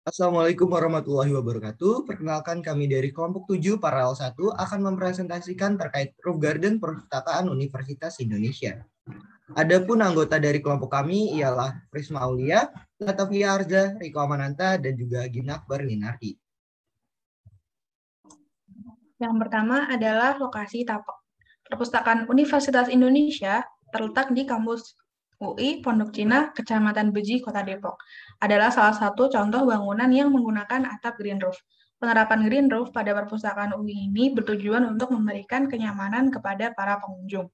Assalamualaikum warahmatullahi wabarakatuh. Perkenalkan kami dari kelompok 7 Paralel 1 akan mempresentasikan terkait Roof Garden Perpustakaan Universitas Indonesia. Adapun anggota dari kelompok kami ialah Prisma Aulia, Latavia Arza, Riko Amananta, dan juga Gina Akbar Ninardi. Yang pertama adalah lokasi tapak. Perpustakaan Universitas Indonesia terletak di kampus UI Pondok Cina, Kecamatan Beji, Kota Depok. Adalah salah satu contoh bangunan yang menggunakan atap green roof. Penerapan green roof pada perpustakaan UI ini bertujuan untuk memberikan kenyamanan kepada para pengunjung.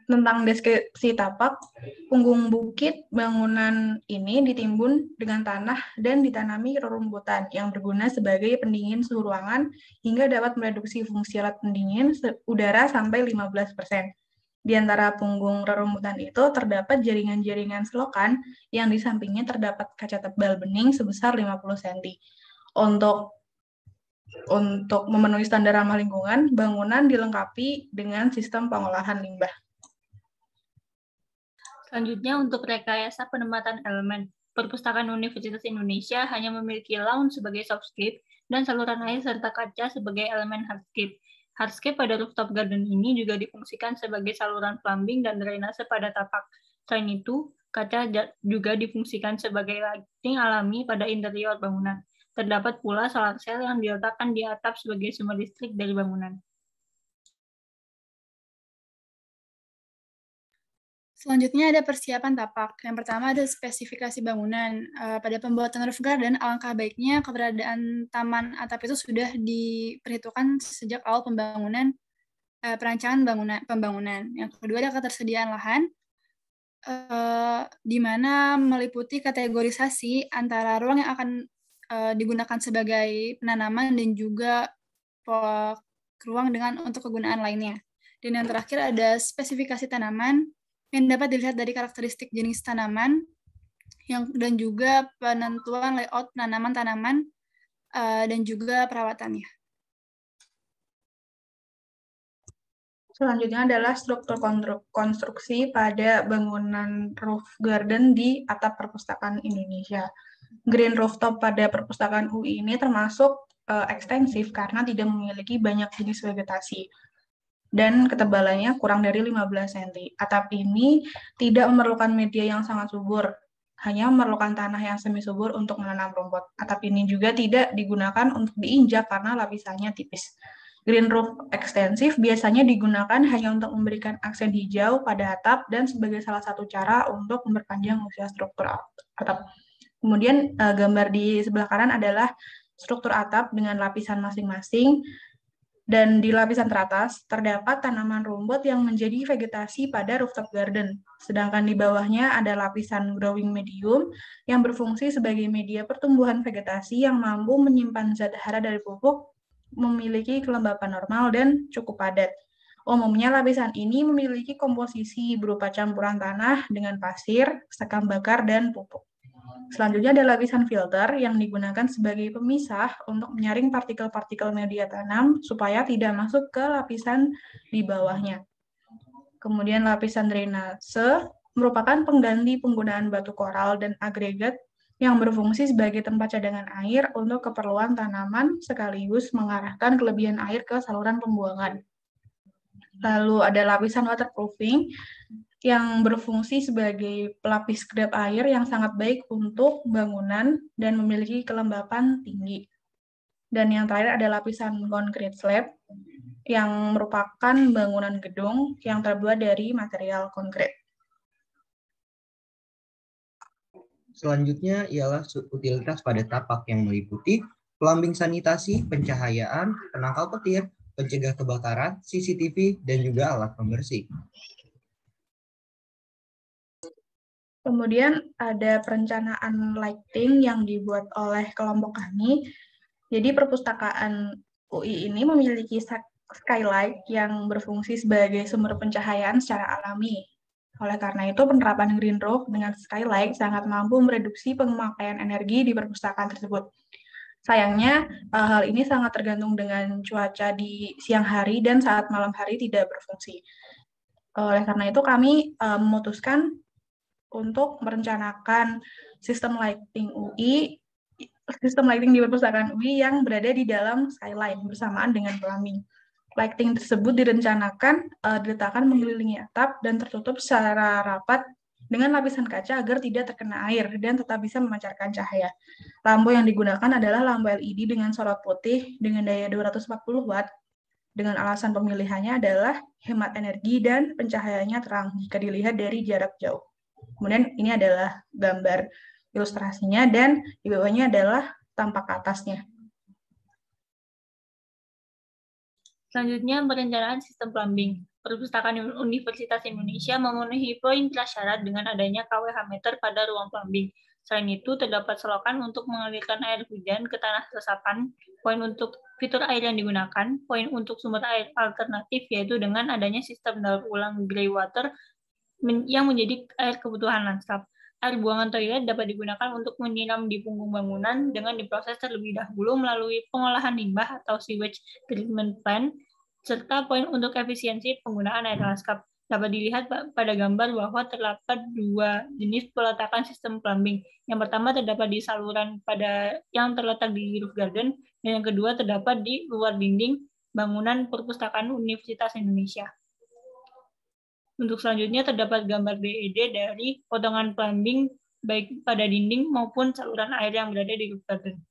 Tentang deskripsi tapak, punggung bukit bangunan ini ditimbun dengan tanah dan ditanami rerumputan yang berguna sebagai pendingin suhu ruangan hingga dapat mereduksi fungsi alat pendingin udara sampai 15%. Di antara punggung rerumputan itu terdapat jaringan-jaringan selokan yang di sampingnya terdapat kaca tebal bening sebesar 50 cm. Untuk memenuhi standar ramah lingkungan, bangunan dilengkapi dengan sistem pengolahan limbah. Selanjutnya, untuk rekayasa penempatan elemen, Perpustakaan Universitas Indonesia hanya memiliki laun sebagai softscape dan saluran air serta kaca sebagai elemen hardscape. Hardscape pada rooftop garden ini juga difungsikan sebagai saluran plumbing dan drainase pada tapak. Selain itu, kaca juga difungsikan sebagai lighting alami pada interior bangunan. Terdapat pula solar cell yang diletakkan di atap sebagai sumber listrik dari bangunan. Selanjutnya ada persiapan tapak. Yang pertama ada spesifikasi bangunan. Pada pembuatan roof garden, alangkah baiknya keberadaan taman atap itu sudah diperhitungkan sejak awal pembangunan, perancangan pembangunan. Yang kedua ada ketersediaan lahan, di mana meliputi kategorisasi antara ruang yang akan digunakan sebagai penanaman dan juga ruang untuk kegunaan lainnya. Dan yang terakhir ada spesifikasi tanaman, yang dapat dilihat dari karakteristik jenis tanaman dan juga penentuan layout tanaman-tanaman dan juga perawatannya. Selanjutnya adalah struktur konstruksi pada bangunan roof garden di atap Perpustakaan Indonesia. Green rooftop pada Perpustakaan UI ini termasuk ekstensif karena tidak memiliki banyak jenis vegetasi dan ketebalannya kurang dari 15 cm. Atap ini tidak memerlukan media yang sangat subur, hanya memerlukan tanah yang semi subur untuk menanam rumput. Atap ini juga tidak digunakan untuk diinjak karena lapisannya tipis. Green roof ekstensif biasanya digunakan hanya untuk memberikan aksen hijau pada atap dan sebagai salah satu cara untuk memperpanjang usia struktur atap. Kemudian gambar di sebelah kanan adalah struktur atap dengan lapisan masing-masing. Dan di lapisan teratas terdapat tanaman rumput yang menjadi vegetasi pada rooftop garden. Sedangkan di bawahnya ada lapisan growing medium yang berfungsi sebagai media pertumbuhan vegetasi yang mampu menyimpan zat hara dari pupuk, memiliki kelembapan normal dan cukup padat. Umumnya lapisan ini memiliki komposisi berupa campuran tanah dengan pasir, sekam bakar, dan pupuk. Selanjutnya ada lapisan filter yang digunakan sebagai pemisah untuk menyaring partikel-partikel media tanam supaya tidak masuk ke lapisan di bawahnya. Kemudian lapisan drainase merupakan pengganti penggunaan batu koral dan agregat yang berfungsi sebagai tempat cadangan air untuk keperluan tanaman sekaligus mengarahkan kelebihan air ke saluran pembuangan. Lalu ada lapisan waterproofing yang berfungsi sebagai pelapis kedap air yang sangat baik untuk bangunan dan memiliki kelembapan tinggi. Dan yang terakhir ada lapisan concrete slab yang merupakan bangunan gedung yang terbuat dari material konkrit. Selanjutnya ialah utilitas pada tapak yang meliputi plumbing sanitasi, pencahayaan, penangkal petir, pencegah kebakaran, CCTV, dan juga alat pembersih. Kemudian ada perencanaan lighting yang dibuat oleh kelompok kami. Jadi perpustakaan UI ini memiliki skylight yang berfungsi sebagai sumber pencahayaan secara alami. Oleh karena itu, penerapan green roof dengan skylight sangat mampu mereduksi pemakaian energi di perpustakaan tersebut. Sayangnya, hal ini sangat tergantung dengan cuaca di siang hari dan saat malam hari tidak berfungsi. Oleh karena itu, kami memutuskan untuk merencanakan sistem lighting di perpustakaan UI yang berada di dalam skyline bersamaan dengan plumbing. Lighting tersebut direncanakan diletakkan mengelilingi atap dan tertutup secara rapat dengan lapisan kaca agar tidak terkena air dan tetap bisa memancarkan cahaya. Lampu yang digunakan adalah lampu LED dengan sorot putih dengan daya 240 watt. Dengan alasan pemilihannya adalah hemat energi dan pencahayaannya terang jika dilihat dari jarak jauh. Kemudian ini adalah gambar ilustrasinya dan di bawahnya adalah tampak atasnya. Selanjutnya, perencanaan sistem plumbing. Perpustakaan Universitas Indonesia memenuhi poin prasyarat dengan adanya KWH meter pada ruang plumbing. Selain itu, terdapat selokan untuk mengalirkan air hujan ke tanah resapan, poin untuk fitur air yang digunakan, poin untuk sumber air alternatif, yaitu dengan adanya sistem daur ulang grey water yang menjadi air kebutuhan lanskap. Air buangan toilet dapat digunakan untuk menyiram di punggung bangunan dengan diproses terlebih dahulu melalui pengolahan limbah atau sewage treatment plant, serta poin untuk efisiensi penggunaan air lanskap. Dapat dilihat pada gambar bahwa terdapat dua jenis peletakan sistem plumbing. Yang pertama terdapat di saluran yang terletak di roof garden, dan yang kedua terdapat di luar dinding bangunan Perpustakaan Universitas Indonesia. Untuk selanjutnya terdapat gambar BED dari potongan plumbing baik pada dinding maupun saluran air yang berada di roof garden.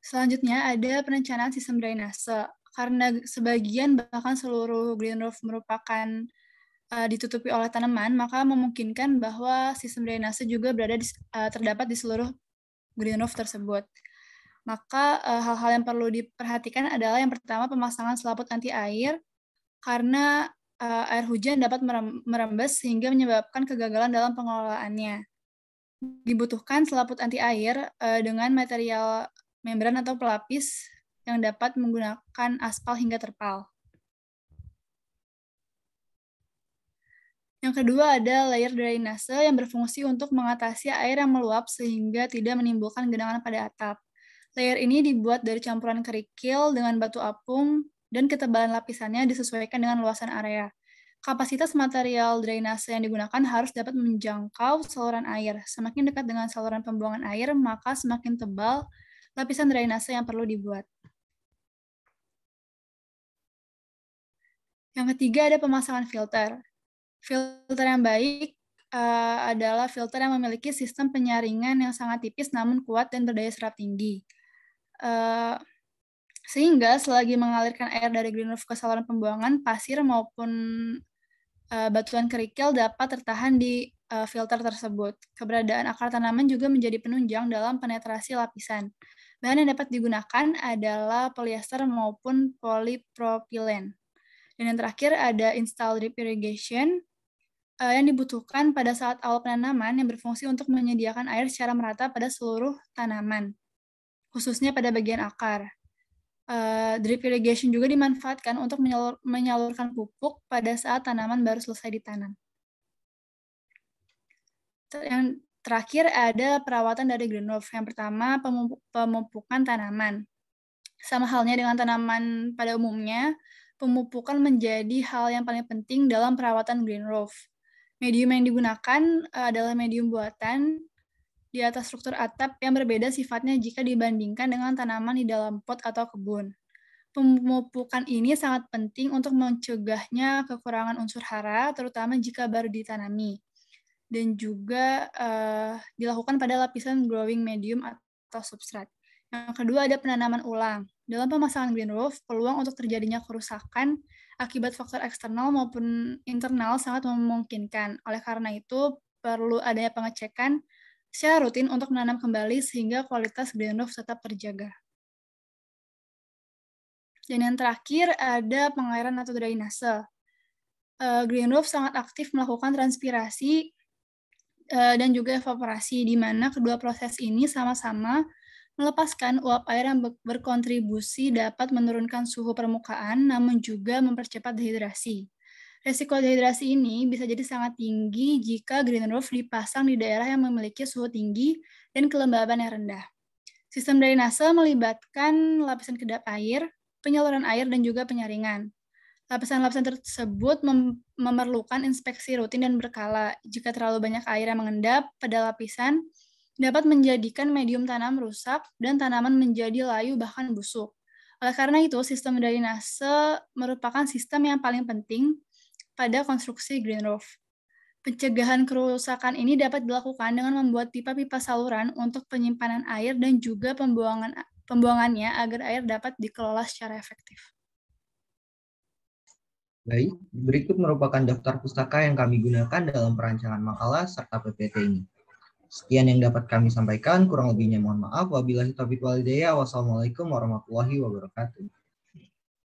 Selanjutnya ada perencanaan sistem drainase. Karena sebagian bahkan seluruh green roof merupakan ditutupi oleh tanaman, maka memungkinkan bahwa sistem drainase juga terdapat di seluruh green roof tersebut. Maka hal-hal yang perlu diperhatikan adalah yang pertama pemasangan selaput anti air, karena air hujan dapat merembes sehingga menyebabkan kegagalan dalam pengelolaannya. Dibutuhkan selaput anti air dengan material membran atau pelapis yang dapat menggunakan aspal hingga terpal. Yang kedua ada layer drainase yang berfungsi untuk mengatasi air yang meluap sehingga tidak menimbulkan genangan pada atap. Layer ini dibuat dari campuran kerikil dengan batu apung dan ketebalan lapisannya disesuaikan dengan luasan area. Kapasitas material drainase yang digunakan harus dapat menjangkau saluran air. Semakin dekat dengan saluran pembuangan air, maka semakin tebal lapisan drainase yang perlu dibuat. Yang ketiga ada pemasangan filter. Filter yang baik adalah filter yang memiliki sistem penyaringan yang sangat tipis namun kuat dan berdaya serap tinggi. Sehingga selagi mengalirkan air dari green roof ke saluran pembuangan, pasir maupun batuan kerikil dapat tertahan di filter tersebut. Keberadaan akar tanaman juga menjadi penunjang dalam penetrasi lapisan. Bahan yang dapat digunakan adalah polyester maupun polipropilen. Dan yang terakhir ada install drip irrigation yang dibutuhkan pada saat awal penanaman yang berfungsi untuk menyediakan air secara merata pada seluruh tanaman, khususnya pada bagian akar. Drip irrigation juga dimanfaatkan untuk menyalurkan pupuk pada saat tanaman baru selesai ditanam. Yang terakhir ada perawatan dari green roof. Yang pertama, pemupukan tanaman. Sama halnya dengan tanaman pada umumnya, pemupukan menjadi hal yang paling penting dalam perawatan green roof. Medium yang digunakan adalah medium buatan di atas struktur atap yang berbeda sifatnya jika dibandingkan dengan tanaman di dalam pot atau kebun. Pemupukan ini sangat penting untuk mencegahnya kekurangan unsur hara, terutama jika baru ditanami. Dan juga dilakukan pada lapisan growing medium atau substrat. Yang kedua ada penanaman ulang. Dalam pemasangan green roof, peluang untuk terjadinya kerusakan akibat faktor eksternal maupun internal sangat memungkinkan. Oleh karena itu, perlu adanya pengecekan secara rutin untuk menanam kembali sehingga kualitas green roof tetap terjaga. Dan yang terakhir ada pengairan atau drainase. Green roof sangat aktif melakukan transpirasi dan juga evaporasi, di mana kedua proses ini sama-sama melepaskan uap air yang berkontribusi dapat menurunkan suhu permukaan, namun juga mempercepat dehidrasi. Resiko dehidrasi ini bisa jadi sangat tinggi jika green roof dipasang di daerah yang memiliki suhu tinggi dan kelembaban yang rendah. Sistem drainase melibatkan lapisan kedap air, penyaluran air, dan juga penyaringan. Lapisan-lapisan tersebut memerlukan inspeksi rutin dan berkala. Jika terlalu banyak air yang mengendap pada lapisan, dapat menjadikan medium tanam rusak dan tanaman menjadi layu bahkan busuk. Oleh karena itu, sistem drainase merupakan sistem yang paling penting pada konstruksi green roof. Pencegahan kerusakan ini dapat dilakukan dengan membuat pipa-pipa saluran untuk penyimpanan air dan juga pembuangannya agar air dapat dikelola secara efektif. Baik, berikut merupakan daftar pustaka yang kami gunakan dalam perancangan makalah serta PPT ini. Sekian yang dapat kami sampaikan, kurang lebihnya mohon maaf. Wabillahi taufiq wal hidayah. Wassalamualaikum warahmatullahi wabarakatuh.